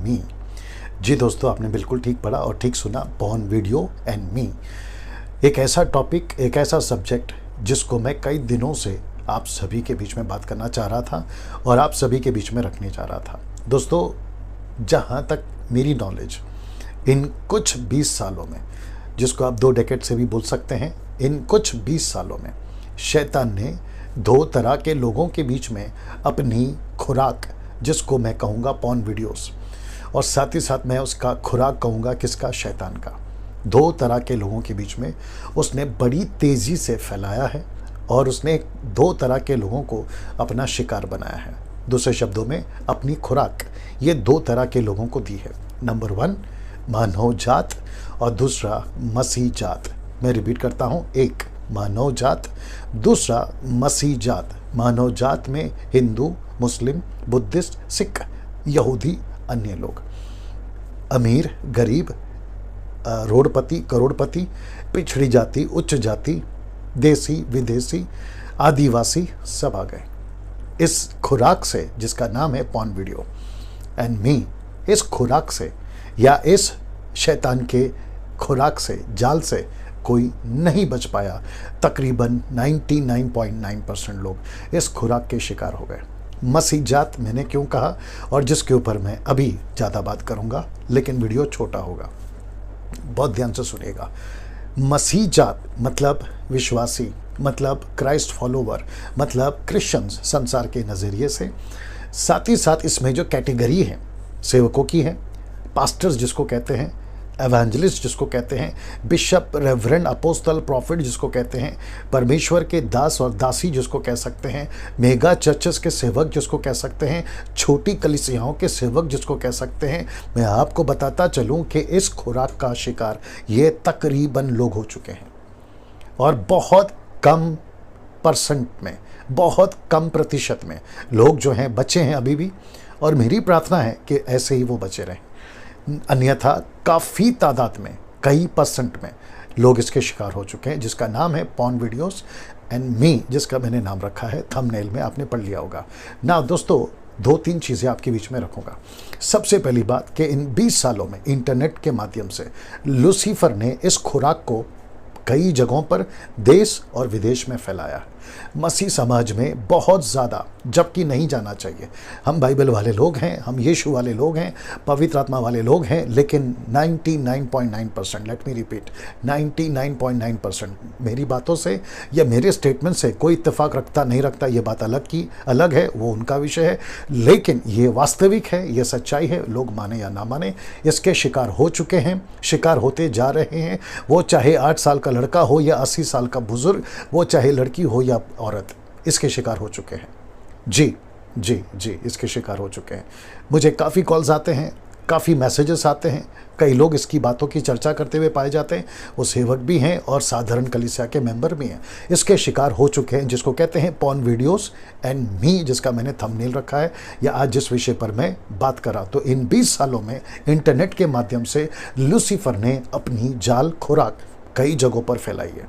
मी। जी दोस्तों, आपने बिल्कुल ठीक पढ़ा और ठीक सुना, पॉर्न वीडियो एंड मी। एक ऐसा टॉपिक, एक ऐसा सब्जेक्ट जिसको मैं कई दिनों से आप सभी के बीच में बात करना चाह रहा था और आप सभी के बीच में रखने जा रहा था। दोस्तों, जहाँ तक मेरी नॉलेज, इन कुछ 20 सालों में, जिसको आप 2 डेकेड से भी बोल सकते हैं, इन कुछ 20 सालों में शैतान ने 2 तरह के लोगों के बीच में अपनी खुराक, जिसको मैं कहूँगा पॉर्न वीडियोस, और साथ ही साथ मैं उसका खुराक कहूँगा किसका, शैतान का, 2 तरह के लोगों के बीच में उसने बड़ी तेज़ी से फैलाया है और उसने 2 तरह के लोगों को अपना शिकार बनाया है। दूसरे शब्दों में अपनी खुराक ये 2 तरह के लोगों को दी है। नंबर 1 मानव जात और दूसरा मसीह जात। मैं रिपीट करता हूँ, एक मानव जात, दूसरा मसीह जात। मानव जात में हिंदू, मुस्लिम, बुद्धिस्ट, सिख, यहूदी, अन्य लोग, अमीर, गरीब, रोडपति, करोड़पति, पिछड़ी जाति, उच्च जाति, देसी, विदेशी, आदिवासी, सब आ गए इस खुराक से जिसका नाम है पॉर्न वीडियो एंड मी। इस खुराक से या इस शैतान के खुराक से, जाल से कोई नहीं बच पाया। तकरीबन 99.9% लोग इस खुराक के शिकार हो गए। मसीह जात मैंने क्यों कहा, और जिसके ऊपर मैं अभी ज़्यादा बात करूँगा, लेकिन वीडियो छोटा होगा, बहुत ध्यान से सुनिएगा। मसीह जात मतलब विश्वासी, मतलब क्राइस्ट फॉलोवर, मतलब क्रिश्चियंस संसार के नज़रिए से। साथ ही साथ इसमें जो कैटेगरी है सेवकों की है, पास्टर्स जिसको कहते हैं, एवेंजलिस्ट जिसको कहते हैं, बिशप, रेवरेंड, अपोस्टल, प्रॉफिट जिसको कहते हैं, परमेश्वर के दास और दासी जिसको कह सकते हैं, मेगा चर्चेस के सेवक जिसको कह सकते हैं, छोटी कलीसियाओं के सेवक जिसको कह सकते हैं। मैं आपको बताता चलूं कि इस खुराक का शिकार ये तकरीबन लोग हो चुके हैं और बहुत कम परसेंट में, बहुत कम प्रतिशत में लोग जो हैं बचे हैं अभी भी, और मेरी प्रार्थना है कि ऐसे ही वो बचे रहें। अन्यथा काफ़ी तादाद में, कई परसेंट में लोग इसके शिकार हो चुके हैं, जिसका नाम है पॉर्न वीडियोस एंड मी, जिसका मैंने नाम रखा है, थंबनेल में आपने पढ़ लिया होगा ना। दोस्तों, 2-3 चीज़ें आपके बीच में रखूँगा। सबसे पहली बात कि इन 20 सालों में इंटरनेट के माध्यम से लूसीफर ने इस खुराक को कई जगहों पर देश और विदेश में फैलाया है। मसीह समाज में बहुत ज़्यादा, जबकि नहीं जाना चाहिए। हम बाइबल वाले लोग हैं, हम यीशु वाले लोग हैं, पवित्र आत्मा वाले लोग हैं, लेकिन 99.9%, लेट मी रिपीट, 99.9% मेरी बातों से या मेरे स्टेटमेंट से कोई इत्तेफाक रखता नहीं रखता, ये बात अलग है, वो उनका विषय है, लेकिन ये वास्तविक है, ये सच्चाई है। लोग माने या ना माने, इसके शिकार हो चुके हैं, शिकार होते जा रहे हैं। वो चाहे 8 साल का लड़का हो या 80 साल का बुजुर्ग, वो चाहे लड़की हो या औरत, इसके शिकार हो चुके हैं। जी, इसके शिकार हो चुके हैं। मुझे काफ़ी कॉल्स आते हैं, काफ़ी मैसेजेस आते हैं, कई लोग इसकी बातों की चर्चा करते हुए पाए जाते हैं। वो सेवक भी हैं और साधारण कलीसिया के मेंबर भी हैं, इसके शिकार हो चुके हैं, जिसको कहते हैं पॉर्न वीडियोस एंड मी, जिसका मैंने थंबनेल रखा है, या आज जिस विषय पर मैं बात कर रहा। तो इन 20 सालों में इंटरनेट के माध्यम से लूसीफर ने अपनी जाल खुराक कई जगहों पर फैलाई है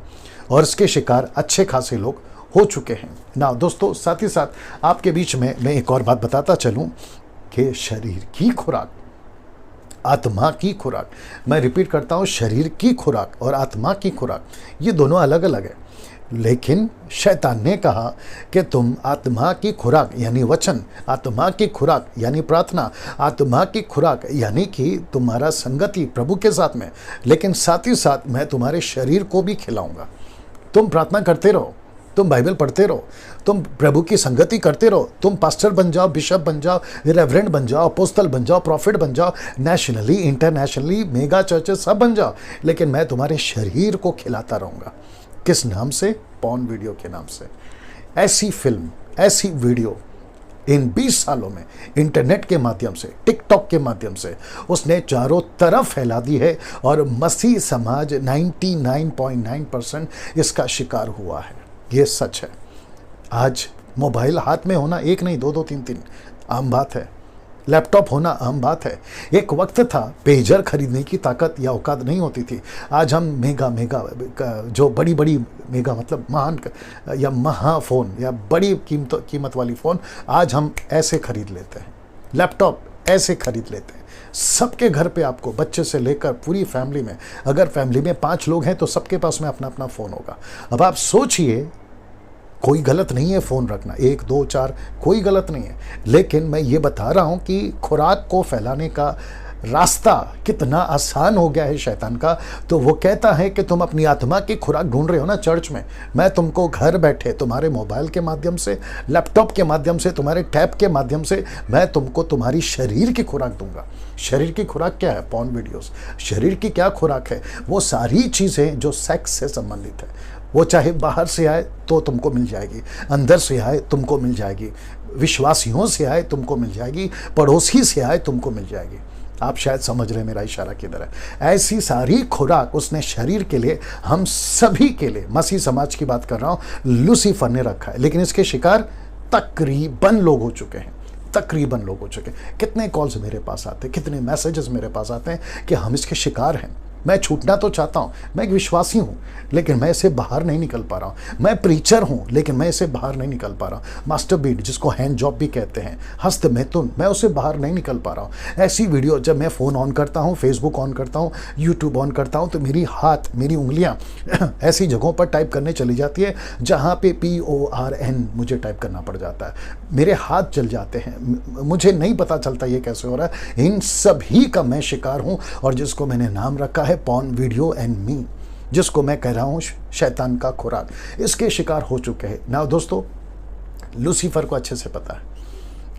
और इसके शिकार अच्छे खासे लोग हो चुके हैं ना। दोस्तों, साथ ही साथ आपके बीच में मैं एक और बात बताता चलूं कि शरीर की खुराक, आत्मा की खुराक, मैं रिपीट करता हूं, शरीर की खुराक और आत्मा की खुराक ये दोनों अलग अलग है। लेकिन शैतान ने कहा कि तुम आत्मा की खुराक यानी वचन, आत्मा की खुराक यानी प्रार्थना, आत्मा की खुराक यानी कि तुम्हारा संगति प्रभु के साथ में, लेकिन साथ ही साथ मैं तुम्हारे शरीर को भी खिलाऊंगा। तुम प्रार्थना करते रहो, तुम बाइबल पढ़ते रहो, तुम प्रभु की संगति करते रहो, तुम पास्टर बन जाओ, बिशप बन जाओ, रेवरेंड बन जाओ, अपोस्टल बन जाओ, प्रॉफिट बन जाओ, नेशनली, इंटरनेशनली, मेगा चर्चेस सब बन जाओ, लेकिन मैं तुम्हारे शरीर को खिलाता रहूँगा। किस नाम से? पॉर्न वीडियो के नाम से। ऐसी फिल्म, ऐसी वीडियो इन 20 सालों में इंटरनेट के माध्यम से, टिकटॉक के माध्यम से उसने चारों तरफ फैला दी है और मसीह समाज 99.9% इसका शिकार हुआ है। ये सच है। आज मोबाइल हाथ में होना, एक नहीं, 2-2, 3-3 आम बात है। लैपटॉप होना आम बात है। एक वक्त था पेजर खरीदने की ताकत या औकात नहीं होती थी। आज हम मेगा जो बड़ी मेगा मतलब महान या महाफ़ोन या बड़ी कीमत वाली फ़ोन आज हम ऐसे खरीद लेते हैं, लैपटॉप ऐसे खरीद लेते हैं। सबके घर पे आपको, बच्चे से लेकर पूरी फैमिली में, अगर फैमिली में 5 लोग हैं तो सबके पास में अपना अपना फ़ोन होगा। अब आप सोचिए, कोई गलत नहीं है फ़ोन रखना, 1 2 4 कोई गलत नहीं है, लेकिन मैं ये बता रहा हूँ कि खुराक को फैलाने का रास्ता कितना आसान हो गया है शैतान का। तो वो कहता है कि तुम अपनी आत्मा की खुराक ढूंढ रहे हो ना चर्च में, मैं तुमको घर बैठे तुम्हारे मोबाइल के माध्यम से, लैपटॉप के माध्यम से, तुम्हारे टैब के माध्यम से मैं तुमको तुम्हारी शरीर की खुराक दूंगा। शरीर की खुराक क्या है? Porn videos. शरीर की क्या खुराक है? वो सारी चीज़ें जो सेक्स से संबंधित है, वो चाहे बाहर से आए तो तुमको मिल जाएगी, अंदर से आए तुमको मिल जाएगी, विश्वासियों से आए तुमको मिल जाएगी, पड़ोसी से आए तुमको मिल जाएगी। आप शायद समझ रहे हैं मेरा इशारा किधर है। ऐसी सारी खुराक उसने शरीर के लिए, हम सभी के लिए, मसीह समाज की बात कर रहा हूं, लूसीफर ने रखा है। लेकिन इसके शिकार तकरीबन लोग हो चुके हैं, तकरीबन लोग हो चुके हैं। कितने कॉल्स मेरे पास आते हैं, कितने मैसेजेस मेरे पास आते हैं कि हम इसके शिकार हैं। मैं छूटना तो चाहता हूँ, मैं एक विश्वासी हूँ, लेकिन मैं इसे बाहर नहीं निकल पा रहा हूँ। मैं प्रीचर हूँ, लेकिन मैं इसे बाहर नहीं निकल पा रहा हूँ। मास्टर बीट, जिसको हैंड जॉब भी कहते हैं, हस्त मैथुन, मैं उसे बाहर नहीं निकल पा रहा हूँ। ऐसी वीडियो जब मैं फ़ोन ऑन करता हूँ, फेसबुक ऑन करता हूँ, यूट्यूब ऑन करता हूँ, तो मेरी मेरी उंगलियाँ ऐसी जगहों पर टाइप करने चली जाती है जहाँ पे PORN मुझे टाइप करना पड़ जाता है। मेरे हाथ जल जाते हैं, मुझे नहीं पता चलता ये कैसे हो रहा है। इन सभी का मैं शिकार हूँ, और जिसको मैंने नाम रखा है पॉर्न वीडियो एंड मी, जिसको मैं कह रहा हूं शैतान का खुराक, इसके शिकार हो चुके हैं ना। दोस्तों, लूसीफर को अच्छे से पता है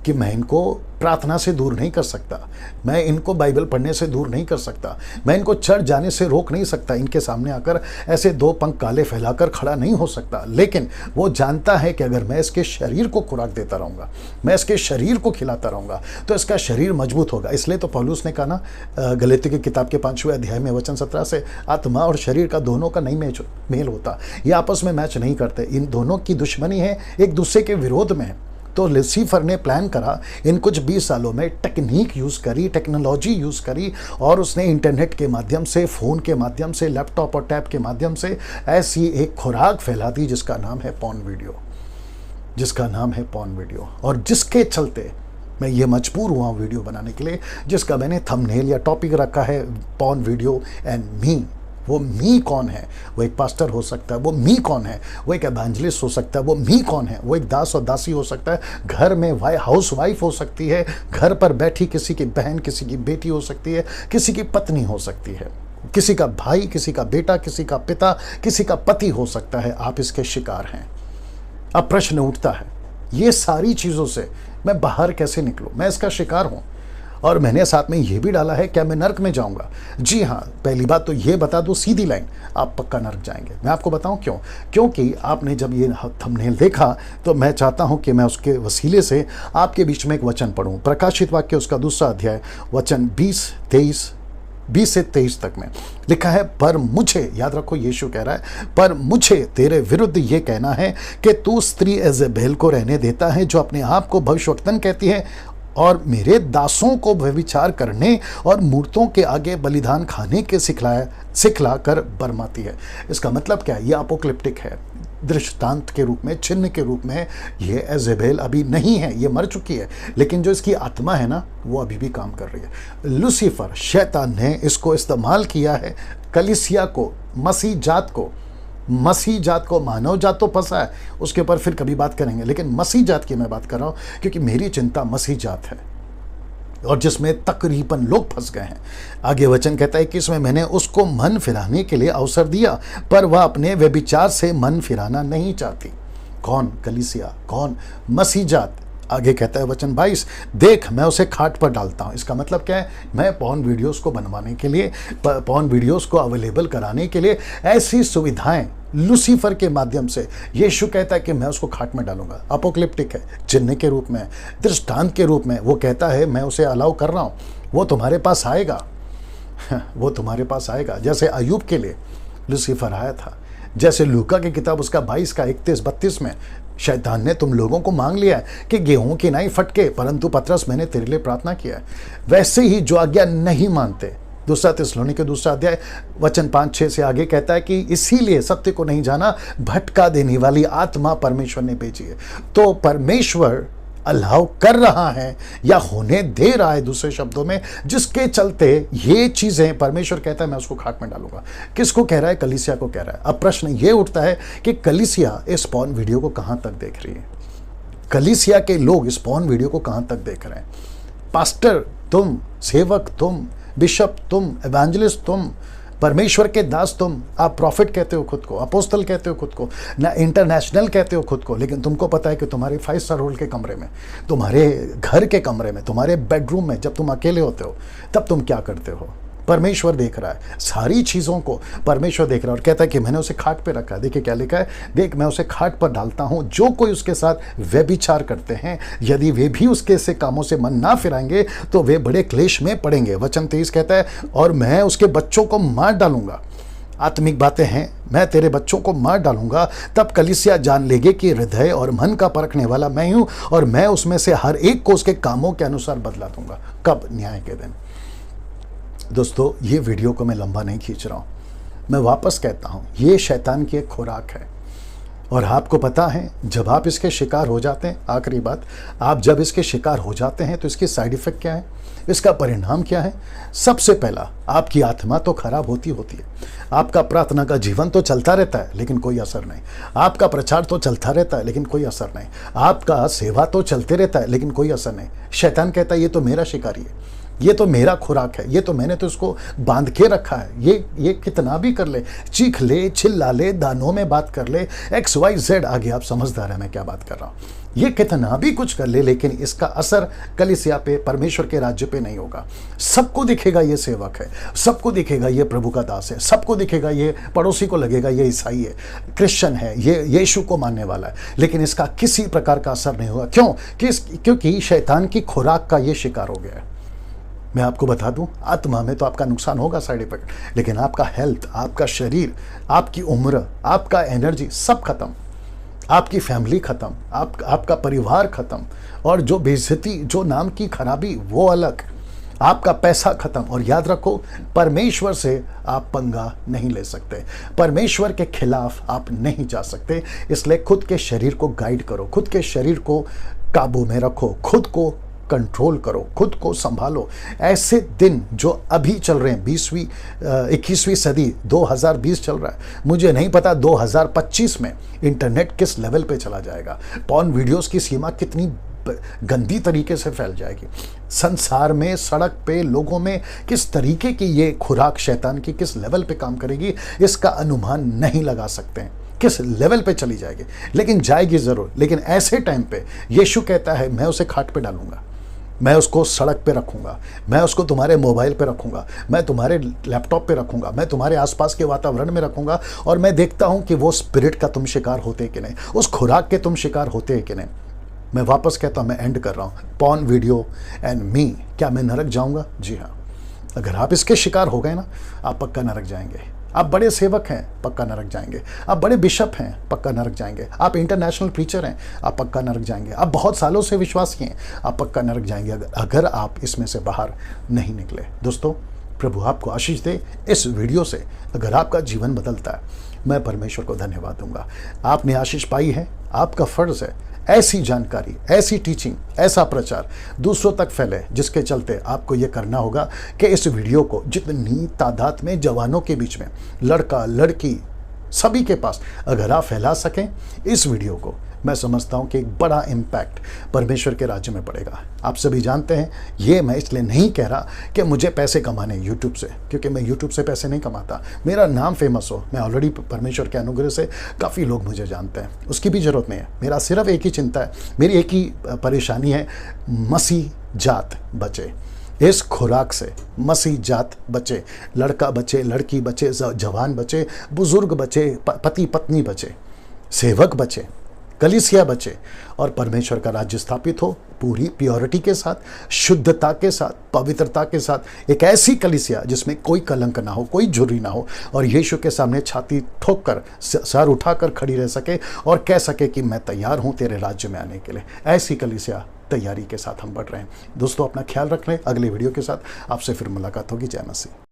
कि मैं इनको प्रार्थना से दूर नहीं कर सकता, मैं इनको बाइबल पढ़ने से दूर नहीं कर सकता, मैं इनको चर्च जाने से रोक नहीं सकता, इनके सामने आकर ऐसे 2 पंख काले फैलाकर खड़ा नहीं हो सकता। लेकिन वो जानता है कि अगर मैं इसके शरीर को खुराक देता रहूँगा, मैं इसके शरीर को खिलाता रहूँगा, तो इसका शरीर मजबूत होगा। इसलिए तो पौलुस ने कहा ना, गलातियों की किताब के 5वें अध्याय में वचन 17 से, आत्मा और शरीर का दोनों का नहीं मेल होता, ये आपस में मैच नहीं करते, इन दोनों की दुश्मनी है, एक दूसरे के विरोध में है। तो लूसीफर ने प्लान करा, इन कुछ 20 सालों में टेक्निक यूज़ करी, टेक्नोलॉजी यूज़ करी, और उसने इंटरनेट के माध्यम से, फ़ोन के माध्यम से, लैपटॉप और टैब के माध्यम से ऐसी एक खुराक फैला दी जिसका नाम है पॉर्न वीडियो, जिसका नाम है पॉर्न वीडियो। और जिसके चलते मैं ये मजबूर हुआ हूँ वीडियो बनाने के लिए, जिसका मैंने थंबनेल या टॉपिक रखा है पॉर्न वीडियो एंड मी। वो मी कौन है? वो एक पास्टर हो सकता है। वो मी कौन है? वो एक एवेंजलिस्ट हो सकता है। वो मी कौन है? वो एक दास और दासी हो सकता है। घर में हाउस वाइफ हो सकती है, घर पर बैठी किसी की बहन, किसी की बेटी हो सकती है, किसी की पत्नी हो सकती है, किसी का भाई, किसी का बेटा, किसी का पिता, किसी का पति हो सकता है। आप इसके शिकार हैं। अब प्रश्न उठता है, ये सारी चीज़ों से मैं बाहर कैसे निकलूँ? मैं इसका शिकार हूँ, और मैंने साथ में ये भी डाला है, क्या मैं नर्क में जाऊंगा? जी हाँ, पहली बात तो ये बता दो सीधी लाइन, आप पक्का नर्क जाएंगे। मैं आपको बताऊं क्यों? क्योंकि आपने जब ये थंबनेल देखा तो मैं चाहता हूं कि मैं उसके वसीले से आपके बीच में एक वचन पढ़ूं। प्रकाशित वाक्य उसका 2 अध्याय वचन 20 से 23 तक में लिखा है, पर मुझे, याद रखो यीशु कह रहा है, पर मुझे तेरे विरुद्ध ये कहना है कि तू स्त्री इजेबेल को रहने देता है, जो अपने आप को भविष्यवक्तन कहती है और मेरे दासों को व्यभिचार करने और मूर्तों के आगे बलिदान खाने के सिखला कर बरमाती है। इसका मतलब क्या है? ये अपोक्लिप्टिक है, दृष्टांत के रूप में, चिन्ह के रूप में। ये इजेबेल अभी नहीं है, ये मर चुकी है, लेकिन जो इसकी आत्मा है ना, वो अभी भी काम कर रही है। लूसीफर, शैतान ने इसको इस्तेमाल किया है कलीसिया को, मसीह जात को, मानव जात तो फंसा है, उसके ऊपर फिर कभी बात करेंगे, लेकिन मसीह जात की मैं बात कर रहा हूँ, क्योंकि मेरी चिंता मसीह जात है, और जिसमें तकरीबन लोग फंस गए हैं। आगे वचन कहता है कि इसमें मैंने उसको मन फिराने के लिए अवसर दिया, पर वह अपने व्यभिचार से मन फिराना नहीं चाहती। कौन? कलीसिया। कौन? मसीह जात। आगे कहता है वचन 22, देख मैं उसे खाट पर डालता हूँ। इसका मतलब क्या है? मैं पॉर्न वीडियोस को बनवाने के लिए, पॉर्न वीडियोस को अवेलेबल कराने के लिए ऐसी सुविधाएं लूसीफर के माध्यम से यीशु कहता है कि मैं उसको खाट में डालूंगा। अपोक्लिप्टिक है, चिन्ह के रूप में, दृष्टांत के रूप में। वो कहता है मैं उसे अलाउ कर रहा हूँ, वो तुम्हारे पास आएगा, वो तुम्हारे पास आएगा। जैसे अय्यूब के लिए लूसीफर आया था, जैसे लूका की किताब उसका 22 का 31-32 में शैतान ने तुम लोगों को मांग लिया है कि गेहूं की नाई फटके, परंतु पतरस मैंने तेरे लिए प्रार्थना किया है। वैसे ही जो आज्ञा नहीं मानते, 2 थिस्सलुनीके 2 अध्याय वचन 5-6 से आगे कहता है कि इसीलिए सत्य को नहीं जाना, भटका देने वाली आत्मा परमेश्वर ने भेजी है। तो परमेश्वर अलाउ कर रहा है या होने दे रहा है, दूसरे शब्दों में, जिसके चलते ये चीजें परमेश्वर कहता है मैं उसको खाक में डालूंगा। किसको कह रहा है? कलीसिया को कह रहा है। अब प्रश्न ये उठता है कि कलीसिया इस पॉर्न वीडियो को कहां तक देख रही है? कलीसिया के लोग इस पॉर्न वीडियो को कहां तक देख रहे हैं? पास्टर तुम, सेवक तुम, बिशप तुम, एवेंजलिस्ट तुम, परमेश्वर के दास तुम, आप प्रॉफिट कहते हो खुद को, अपोस्तल कहते हो खुद को, ना इंटरनेशनल कहते हो खुद को, लेकिन तुमको पता है कि तुम्हारे 5 स्टार होटल के कमरे में, तुम्हारे घर के कमरे में, तुम्हारे बेडरूम में, जब तुम अकेले होते हो तब तुम क्या करते हो? परमेश्वर देख रहा है, सारी चीज़ों को परमेश्वर देख रहा है और कहता है कि मैंने उसे खाट पे रखा है। देखिए क्या लिखा है, देख मैं उसे खाट पर डालता हूं, जो कोई उसके साथ व्यभिचार करते हैं, यदि वे भी उसके से कामों से मन ना फिराएंगे तो वे बड़े क्लेश में पड़ेंगे। वचन 23 कहता है, और मैं उसके बच्चों को मार डालूंगा। आत्मिक बातें हैं, मैं तेरे बच्चों को मार डालूंगा। तब कलीसिया जान लेगी कि हृदय और मन का परखने वाला मैं हूं, और मैं उसमें से हर एक को उसके कामों के अनुसार बदला दूंगा। कब? न्याय के दिन। दोस्तों, ये वीडियो को मैं लंबा नहीं खींच रहा हूँ, मैं वापस कहता हूँ, ये शैतान की एक खुराक है। और आपको पता है, जब आप इसके शिकार हो जाते हैं, आखिरी बात, आप जब इसके शिकार हो जाते हैं तो इसकी साइड इफेक्ट क्या है, इसका परिणाम क्या है? सबसे पहला, आपकी आत्मा तो खराब होती है, आपका प्रार्थना का जीवन तो चलता रहता है लेकिन कोई असर नहीं, आपका प्रचार तो चलता रहता है लेकिन कोई असर नहीं, आपका सेवा तो चलते रहता है लेकिन कोई असर नहीं। शैतान कहता है ये तो मेरा शिकारी है, ये तो मेरा खुराक है, ये तो मैंने तो इसको बांध के रखा है, ये कितना भी कर ले, चीख ले, चिल्ला ले, दानों में बात कर ले, XYZ, आगे आप समझदार हैं मैं क्या बात कर रहा हूँ, ये कितना भी कुछ कर ले, लेकिन इसका असर कलीसिया पे, परमेश्वर के राज्य पे नहीं होगा। सबको दिखेगा ये सेवक है, सबको दिखेगा ये प्रभु का दास है, सबको दिखेगा ये, पड़ोसी को लगेगा ये ईसाई है, क्रिश्चियन है, ये यीशु को मानने वाला है, लेकिन इसका किसी प्रकार का असर नहीं होगा। क्यों? क्योंकि शैतान की खुराक का ये शिकार हो गया है। मैं आपको बता दूं, आत्मा में तो आपका नुकसान होगा, साइड इफेक्ट, लेकिन आपका हेल्थ, आपका शरीर, आपकी उम्र, आपका एनर्जी सब खत्म, आपकी फैमिली खत्म, आपका परिवार खत्म, और जो बेइज्जती, जो नाम की खराबी वो अलग, आपका पैसा खत्म। और याद रखो, परमेश्वर से आप पंगा नहीं ले सकते, परमेश्वर के खिलाफ आप नहीं जा सकते। इसलिए खुद के शरीर को गाइड करो, खुद के शरीर को काबू में रखो, खुद को कंट्रोल करो, खुद को संभालो। ऐसे दिन जो अभी चल रहे हैं, 21वीं सदी 2020 चल रहा है, मुझे नहीं पता 2025 में इंटरनेट किस लेवल पे चला जाएगा, पॉर्न वीडियोस की सीमा कितनी गंदी तरीके से फैल जाएगी, संसार में, सड़क पे, लोगों में किस तरीके की ये खुराक शैतान की किस लेवल पे काम करेगी, इसका अनुमान नहीं लगा सकते हैं किस लेवल पे चली जाएगी, लेकिन जाएगी जरूर। लेकिन ऐसे टाइम पे यीशु कहता है मैं उसे खाट पे डालूंगा, मैं उसको सड़क पे रखूंगा, मैं उसको तुम्हारे मोबाइल पे रखूंगा, मैं तुम्हारे लैपटॉप पे रखूंगा, मैं तुम्हारे आसपास के वातावरण में रखूंगा, और मैं देखता हूं कि वो स्पिरिट का तुम शिकार होते कि नहीं, उस खुराक के तुम शिकार होते हैं कि नहीं। मैं वापस कहता हूं, मैं एंड कर रहा हूं, पॉर्न वीडियो एंड मी, क्या मैं नरक जाऊंगा? जी हाँ, अगर आप इसके शिकार हो गए ना, आप पक्का नरक जाएंगे। आप बड़े सेवक हैं, पक्का नरक जाएंगे। आप बड़े बिशप हैं, पक्का नरक जाएंगे। आप इंटरनेशनल प्रीचर हैं, आप पक्का नरक जाएंगे। आप बहुत सालों से विश्वासी हैं, आप पक्का नरक जाएंगे अगर आप इसमें से बाहर नहीं निकले। दोस्तों, प्रभु आपको आशीष दे। इस वीडियो से अगर आपका जीवन बदलता है, मैं परमेश्वर को धन्यवाद दूंगा। आपने आशीष पाई है, आपका फर्ज है ऐसी जानकारी, ऐसी टीचिंग, ऐसा प्रचार दूसरों तक फैले, जिसके चलते आपको ये करना होगा कि इस वीडियो को जितनी तादाद में जवानों के बीच में, लड़का लड़की सभी के पास अगर आप फैला सकें इस वीडियो को, मैं समझता हूं कि एक बड़ा इम्पैक्ट परमेश्वर के राज्य में पड़ेगा। आप सभी जानते हैं, ये मैं इसलिए नहीं कह रहा कि मुझे पैसे कमाने यूट्यूब से, क्योंकि मैं यूट्यूब से पैसे नहीं कमाता, मेरा नाम फेमस हो, मैं ऑलरेडी परमेश्वर के अनुग्रह से काफ़ी लोग मुझे जानते हैं, उसकी भी ज़रूरत नहीं है। मेरा सिर्फ एक ही चिंता है, मेरी एक ही परेशानी है, मसीह जात बचे, इस खुराक से मसीह जात बचे, लड़का बचे, लड़की बचे, जवान बचे, बुजुर्ग बचे, पति पत्नी बचे, सेवक बचे, कलीसिया बचे, और परमेश्वर का राज्य स्थापित हो पूरी प्योरिटी के साथ, शुद्धता के साथ, पवित्रता के साथ। एक ऐसी कलीसिया जिसमें कोई कलंक ना हो, कोई झुर्री ना हो, और यीशु के सामने छाती ठोक कर, सर उठाकर खड़ी रह सके और कह सके कि मैं तैयार हूं तेरे राज्य में आने के लिए। ऐसी कलीसिया तैयारी के साथ हम बढ़ रहे हैं। दोस्तों, अपना ख्याल रख लें। अगले वीडियो के साथ आपसे फिर मुलाकात होगी। जय मसीह।